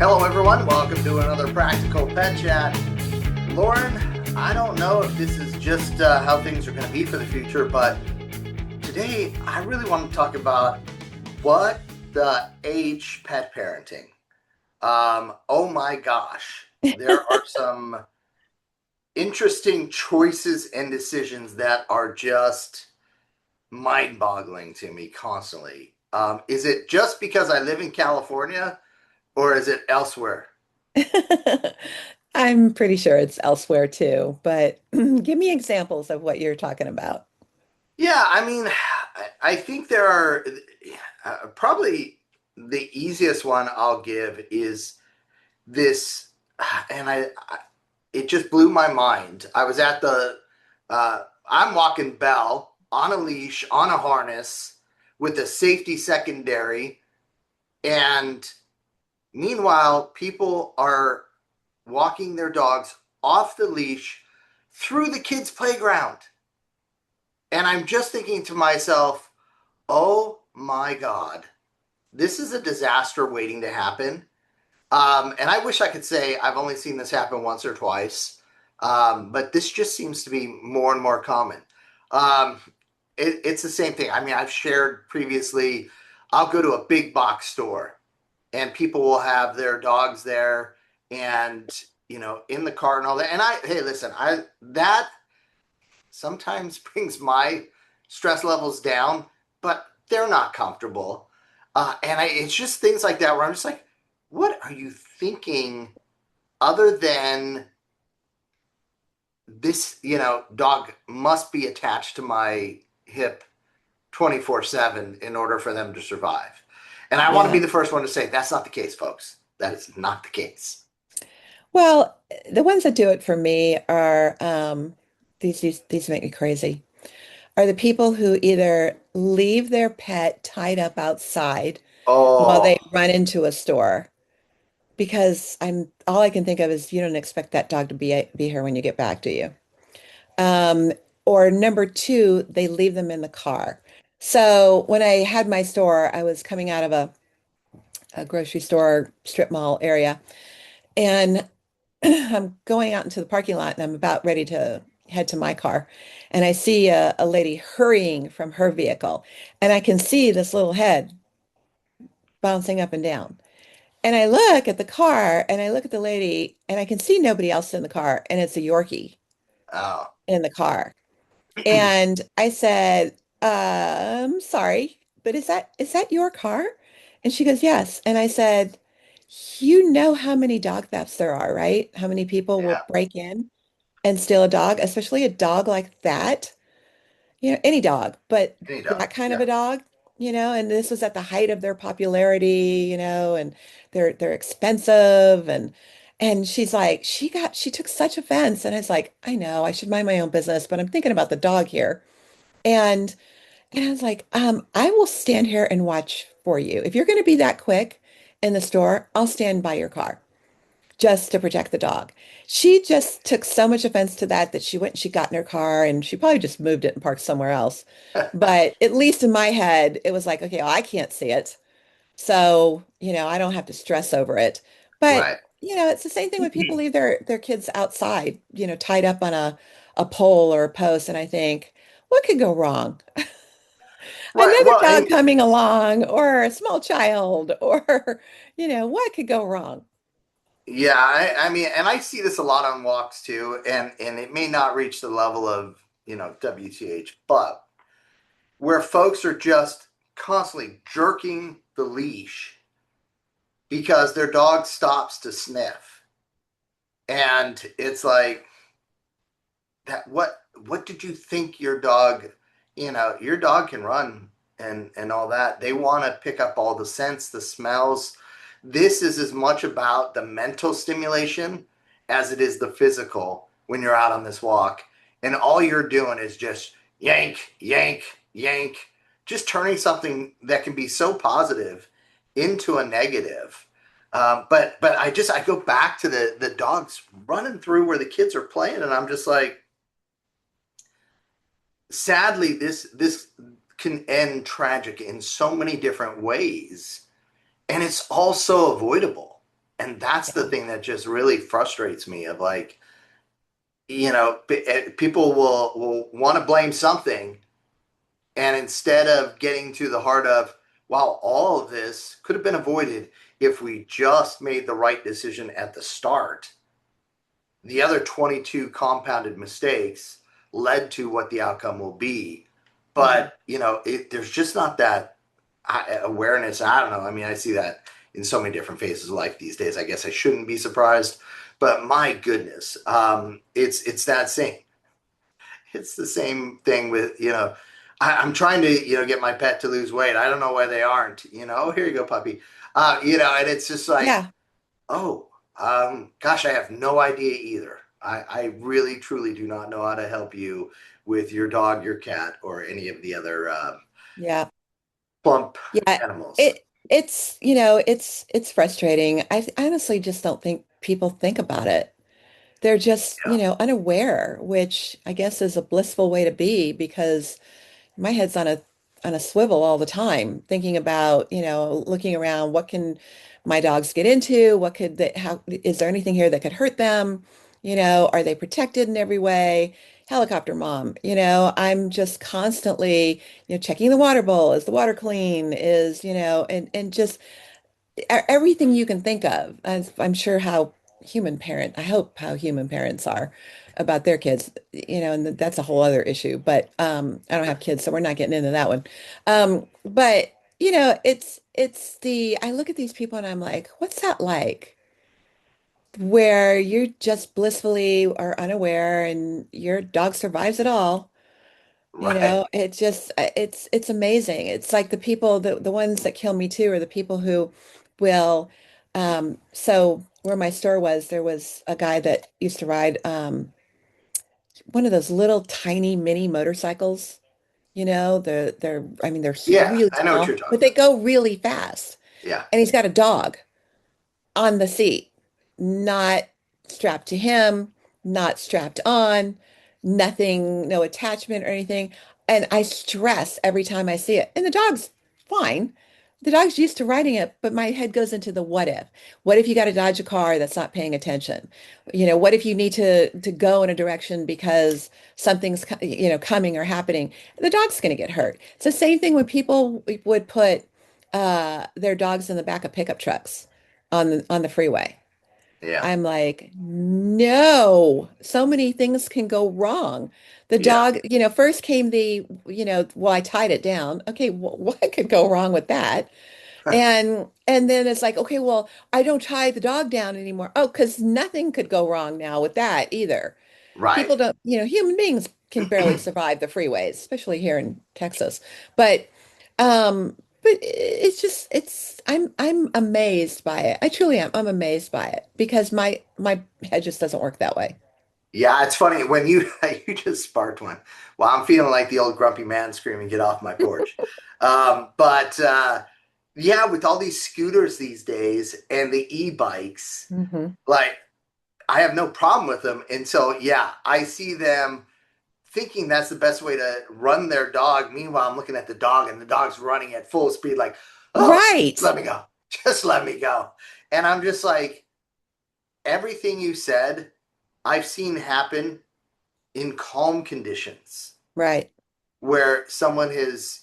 Hello, everyone. Welcome to another Practical Pet Chat. Lorin, I don't know if this is just how things are going to be for the future, but today I really want to talk about what the H pet parenting. Oh my gosh, there are some interesting choices and decisions that are just mind-boggling to me constantly. Is it just because I live in California, or is it elsewhere? I'm pretty sure it's elsewhere too, but give me examples of what you're talking about. Yeah, I mean, I think there are probably the easiest one I'll give is this, and it just blew my mind. I was at I'm walking Belle on a leash, on a harness, with a safety secondary, and meanwhile, people are walking their dogs off the leash through the kids' playground. And I'm just thinking to myself, oh my God, this is a disaster waiting to happen. And I wish I could say I've only seen this happen once or twice, but this just seems to be more and more common. Um, it's the same thing. I mean, I've shared previously, I'll go to a big box store and people will have their dogs there and, in the car and all that. And hey, listen, that sometimes brings my stress levels down, but they're not comfortable. It's just things like that where I'm just like, what are you thinking other than this, dog must be attached to my hip 24/7 in order for them to survive. And I want to be Yeah. the first one to say that's not the case, folks. That is not the case. Well, the ones that do it for me are these make me crazy. Are the people who either leave their pet tied up outside while Oh, they run into a store because I'm all I can think of is you don't expect that dog to be here when you get back, do you? Um, or number two, they leave them in the car. So when I had my store, I was coming out of a grocery store strip mall area, and I'm going out into the parking lot, and I'm about ready to head to my car, and I see a lady hurrying from her vehicle, and I can see this little head bouncing up and down. And I look at the car, and I look at the lady, and I can see nobody else in the car, and it's a Yorkie oh. in the car. And I said, sorry, but is that your car? And she goes, yes. And I said, you know how many dog thefts there are, right? How many people will Yeah, break in and steal a dog, especially a dog like that? Any dog, but any dog. that kind of Yeah. a dog, and this was at the height of their popularity, and they're expensive and she's like, she took such offense. And I was like, I know I should mind my own business, but I'm thinking about the dog here. And and I was like, I will stand here and watch for you. If you're going to be that quick in the store, I'll stand by your car just to protect the dog. She just took so much offense to that she went and she got in her car and she probably just moved it and parked somewhere else. But at least in my head, it was like, okay, well, I can't see it. So, I don't have to stress over it. But, Right. it's the same thing when people leave their kids outside, tied up on a pole or a post. And I think, what could go wrong? Right. Another Well, dog and coming along or a small child or, what could go wrong? yeah, I mean, and I see this a lot on walks too, and it may not reach the level of, WTH, but where folks are just constantly jerking the leash because their dog stops to sniff. And it's like that what did you think your dog can run and all that. They want to pick up all the scents, the smells. This is as much about the mental stimulation as it is the physical when you're out on this walk. And all you're doing is just yank, yank, yank, just turning something that can be so positive into a negative. But I go back to the dogs running through where the kids are playing, and I'm just like, sadly, this can end tragic in so many different ways, and it's all so avoidable. And that's the Yeah. thing that just really frustrates me of like, people will want to blame something, and instead of getting to the heart of, wow, all of this could have been avoided if we just made the right decision at the start. The other 22 compounded mistakes led to what the outcome will be. Mhm. But, there's just not that awareness. I don't know. I mean, I see that in so many different phases of life these days. I guess I shouldn't be surprised. But my goodness, it's that same. It's the same thing with, I'm trying to, get my pet to lose weight. I don't know why they aren't, oh, here you go, puppy. And it's just like, Yeah. oh, gosh, I have no idea either. I really, truly do not know how to help you with your dog, your cat, or any of the other Yeah. plump Yeah. animals. It's frustrating. I honestly just don't think people think about it. They're just, Yeah. unaware, which I guess is a blissful way to be because my head's on a swivel all the time, thinking about, looking around, what can my dogs get into? What could they, how is there anything here that could hurt them? Are they protected in every way? Helicopter mom, I'm just constantly, checking the water bowl. Is the water clean? And just everything you can think of. I'm sure I hope how human parents are about their kids, and that's a whole other issue. But I don't have kids, so we're not getting into that one. But I look at these people and I'm like, what's that like? Where you're just blissfully or unaware and your dog survives it all. Right. It just it's amazing. It's like the ones that kill me too are the people who will so where my store was, there was a guy that used to ride one of those little tiny mini motorcycles. They're I mean they're Yeah, really I know what small, you're talking but they about. go really fast. Yeah. And he's got a dog on the seat, not strapped to him, not strapped on, nothing, no attachment or anything. And I stress every time I see it. And the dog's fine. The dog's used to riding it, but my head goes into the what if. What if you got to dodge a car that's not paying attention? What if you need to go in a direction because something's coming or happening? The dog's going to get hurt. It's the same thing when people would put their dogs in the back of pickup trucks on the freeway. Yeah. I'm like, no, so many things can go wrong. The Yeah. dog, first came well, I tied it down. Okay, what could go wrong with that? And then it's like, okay, well, I don't tie the dog down anymore. Oh, because nothing could go wrong now with that either. Right. People don't, human beings can barely survive the freeways, especially here in Texas. But it's just I'm amazed by it. I truly am. I'm amazed by it because my head just doesn't work that way. Yeah, it's funny when you you just sparked one. Well, I'm feeling like the old grumpy man screaming, "Get off my porch!" But yeah, with all these scooters these days and the e-bikes, Hmm. like I have no problem with them until yeah, I see them thinking that's the best way to run their dog. Meanwhile, I'm looking at the dog and the dog's running at full speed, like, oh, Right. let me go, just let me go. And I'm just like, everything you said, I've seen happen in calm conditions Right. where someone has,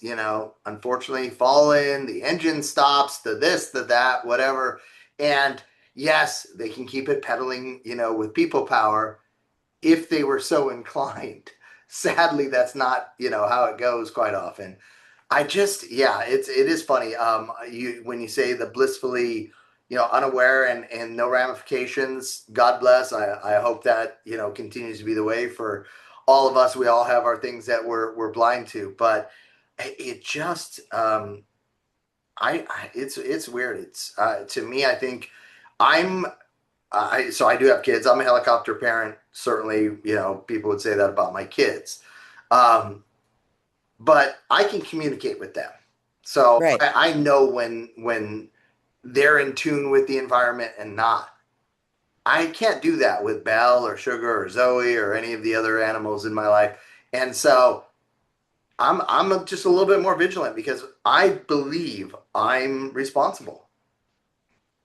unfortunately fallen, the engine stops, the this, the that, whatever. And yes, they can keep it pedaling, with people power if they were so inclined. Sadly, that's not, how it goes quite often. Yeah, it is funny. When you say the blissfully, unaware and no ramifications. God bless. I hope that continues to be the way for all of us. We all have our things that we're blind to, but it just it's weird. It's to me. I think I'm. I do have kids. I'm a helicopter parent. Certainly, people would say that about my kids. Um, but I can communicate with them. So Right. I know when they're in tune with the environment and not. I can't do that with Belle or Sugar or Zoe or any of the other animals in my life. And so I'm just a little bit more vigilant because I believe I'm responsible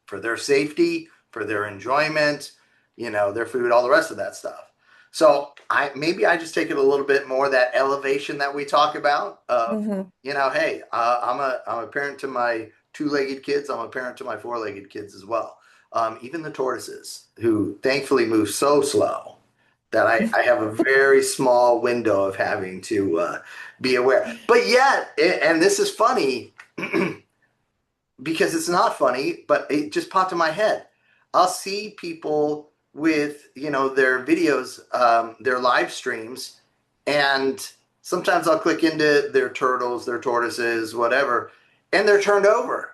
for their safety, for their enjoyment, their food, all the rest of that stuff. So I just take it a little bit more that elevation that we talk about of, Hmm. hey, I'm a parent to my two-legged kids. I'm a parent to my four-legged kids as well. Even the tortoises, who thankfully move so slow that I have a very small window of having to be aware. But yet, and this is funny because it's not funny, but it just popped in my head. I'll see people with, their videos, their live streams, and sometimes I'll click into their turtles, their tortoises, whatever, and they're turned over.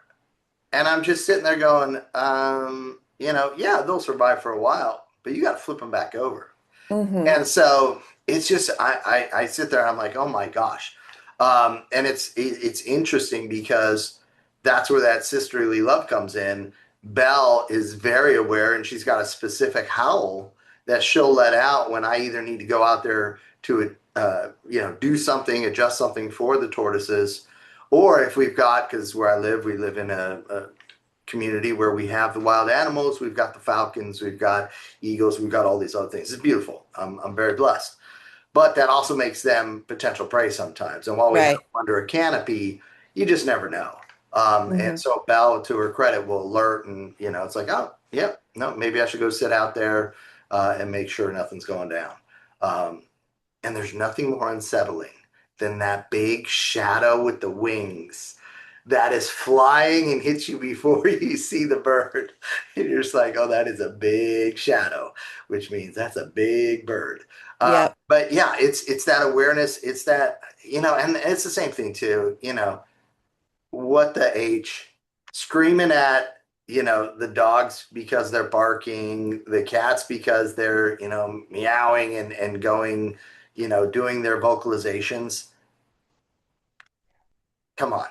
And I'm just sitting there going, yeah, they'll survive for a while, but you got to flip them back over. Hmm. And so it's just, I sit there and I'm like, oh my gosh. And it's interesting because that's where that sisterly love comes in. Belle is very aware, and she's got a specific howl that she'll let out when I either need to go out there to, do something, adjust something for the tortoises, or if we've got, because where I live, we live in a community where we have the wild animals, we've got the falcons, we've got eagles, we've got all these other things. It's beautiful. I'm very blessed. But that also makes them potential prey sometimes. And while we have Right. them under a canopy, you just never know. And Hmm. so Belle, to her credit, will alert, and it's like, oh, yeah, no, maybe I should go sit out there and make sure nothing's going down. Um, and there's nothing more unsettling than that big shadow with the wings that is flying and hits you before you see the bird. And you're just like, oh, that is a big shadow, which means that's a big bird. Yep. But yeah, it's that awareness. It's that, and it's the same thing too, what the H, screaming at, the dogs because they're barking, the cats because they're, meowing and going, doing their vocalizations. Come on,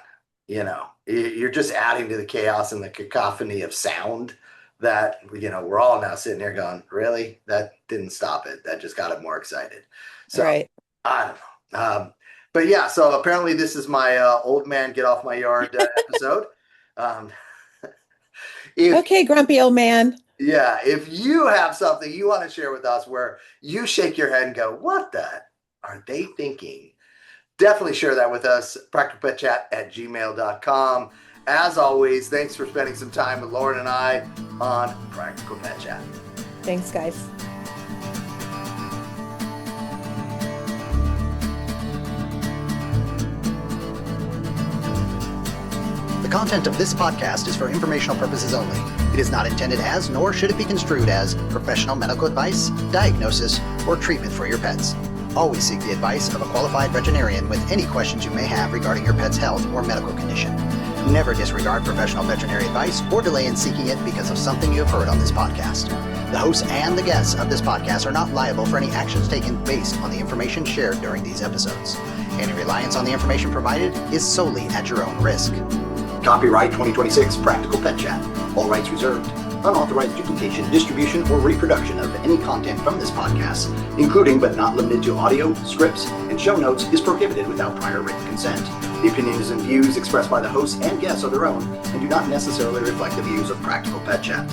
you're just adding to the chaos and the cacophony of sound that, we're all now sitting here going, really? That didn't stop it. That just got it more excited. So Right. I don't know. But yeah, so apparently this is my old man get off my yard episode. Um, if Okay, grumpy old man. Yeah, if you have something you want to share with us where you shake your head and go, what the are they thinking? Definitely share that with us. practicalpetchat@gmail.com. As always, thanks for spending some time with Lauren and I on Practical Pet Chat. Thanks, guys. The content of this podcast is for informational purposes only. It is not intended as, nor should it be construed as, professional medical advice, diagnosis, or treatment for your pets. Always seek the advice of a qualified veterinarian with any questions you may have regarding your pet's health or medical condition. Never disregard professional veterinary advice or delay in seeking it because of something you have heard on this podcast. The hosts and the guests of this podcast are not liable for any actions taken based on the information shared during these episodes. Any reliance on the information provided is solely at your own risk. Copyright 2026 Practical Pet Chat. All rights reserved. Unauthorized duplication, distribution, or reproduction of any content from this podcast, including but not limited to audio, scripts, and show notes, is prohibited without prior written consent. The opinions and views expressed by the hosts and guests are their own and do not necessarily reflect the views of Practical Pet Chat.